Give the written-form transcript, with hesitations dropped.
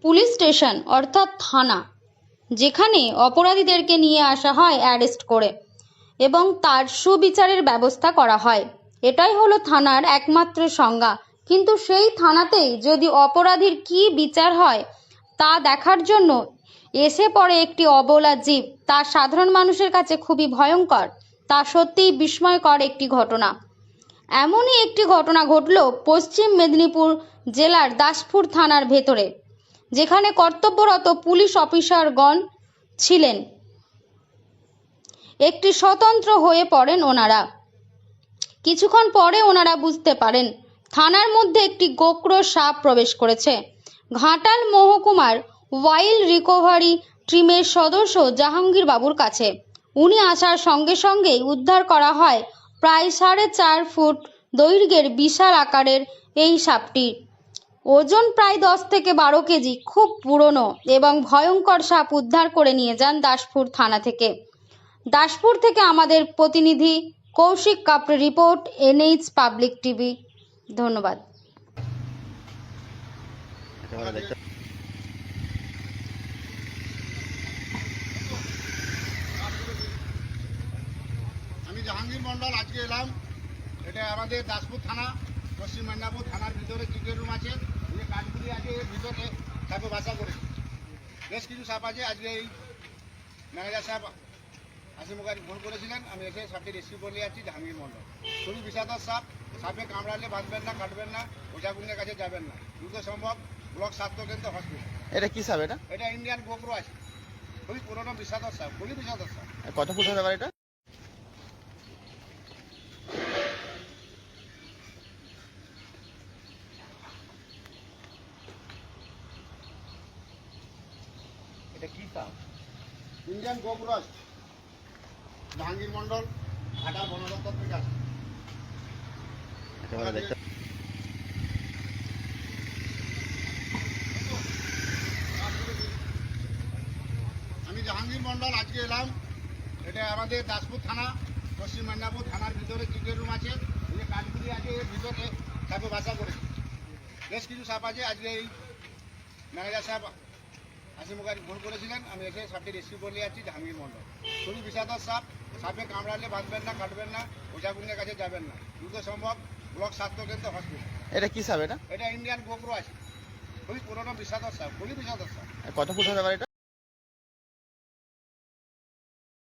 Police station অর্থাৎ থানা, যেখানে অপরাধীদেরকে নিয়ে আসা হয় অ্যারেস্ট করে এবং তার সুবিচারের ব্যবস্থা করা হয়। এটাই হলো থানার একমাত্র সংজ্ঞা। কিন্তু সেই থানাতেই যদি অপরাধীর কী বিচার হয় তা দেখার জন্য এসে পড়ে একটি অবলা জীব, তা সাধারণ মানুষের কাছে খুবই ভয়ঙ্কর। তা সত্যিই বিস্ময়কর একটি ঘটনা। এমনই একটি ঘটনা ঘটল পশ্চিম মেদিনীপুর জেলার দাসপুর থানার ভেতরে, যেখানে কর্তব্যরত পুলিশ অফিসারগণ ছিলেন। একটি স্বতন্ত্র হয়ে পড়েন ওনারা। কিছুক্ষণ পরে ওনারা বুঝতে পারেন থানার মধ্যে একটি গোকরো সাপ প্রবেশ করেছে। ঘাটাল মহকুমার ওয়াইল্ড রিকভারি টিমের সদস্য জাহাঙ্গীর বাবুর কাছে উনি আসার সঙ্গে সঙ্গেই উদ্ধার করা হয় প্রায় 4.5 ফুট দৈর্ঘ্যের বিশাল আকারের এই সাপটি। ওজন প্রায় 10 থেকে 12 কেজি। খুব পুরনো এবং ভয়ঙ্কর সাপ উদ্ধার করে নিয়ে যান দাসপুর থানা থেকে। দাসপুর থেকে আমাদের প্রতিনিধি কৌশিক কাপড়ে রিপোর্ট, NH পাবলিক টিভি। ধন্যবাদ। আমি জাহাঙ্গীর মন্ডল আজকে এলাম। এটা আমাদের দাসপুর থানা, পশ্চিম মেদিনীপুর থানার ভিতরে চিকেন রুম আছে, যে কাঠগুলি আছে এর ভিতরে সাপে বাসা করেছে। বেশ কিছু সাপ আছে। আজকে এই ম্যানেজার সাহেব হাসিমুখারি ফোন করেছিলেন, আমি এসে সাপটি রেস্কিউ করে নিয়ে যাচ্ছি। জাহাঙ্গীর মন্ডল খুবই বিষাদর সাপ। সাপে কামড়ালে বাঁধবেন না, কাটবেন না, ওঝাগুনের কাছে যাবেন না, দ্রুত সম্ভব ব্লক স্বাস্থ্যকেন্দ্র হসপিটাল। এটা কি সাপ? এটা ইন্ডিয়ান গোকরো আছে, খুবই পুরোনো বিষাদর সাপ, খুবই বিষাদর সাপ। কত ফুট হতে পারে এটা? এটা কি সাপ? ইন্ডিয়ান গোকরো আছে। জাহাঙ্গীর মন্ডল ঘাটাল বন দপ্তর থেকে আসে। আমি জাহাঙ্গীর মন্ডল আজকে এলাম। এটা আমাদের দাসপুর থানা, পশ্চিম মেদিনীপুর থানার ভিতরে চিকেন রুম আছে, যে কাঠগুলি আছে এর ভিতরে সাপে বাসা করেছে। বেশ কিছু সাপ আছে। আজকে এই ম্যানেজার সাহেব হাসিমুখারি ফোন করেছিলেন, আমি এসে সাপটি রেস্কিউ করে নিয়ে যাচ্ছি। জাহাঙ্গীর মন্ডল খুবই বিষাদর সাপ। সাপে কামড়ালে বাঁধবেন না, কাটবেন না, ওঝাগুনের কাছে যাবেন না, দ্রুত সম্ভব ব্লক স্বাস্থ্যকেন্দ্র হসপিটাল। এটা কি সাপ? এটা ইন্ডিয়ান গোকরো আছে, খুবই পুরোনো বিষাদর সাপ, খুবই বিষাদর সাপ। কত ফুট হতে পারে এটা?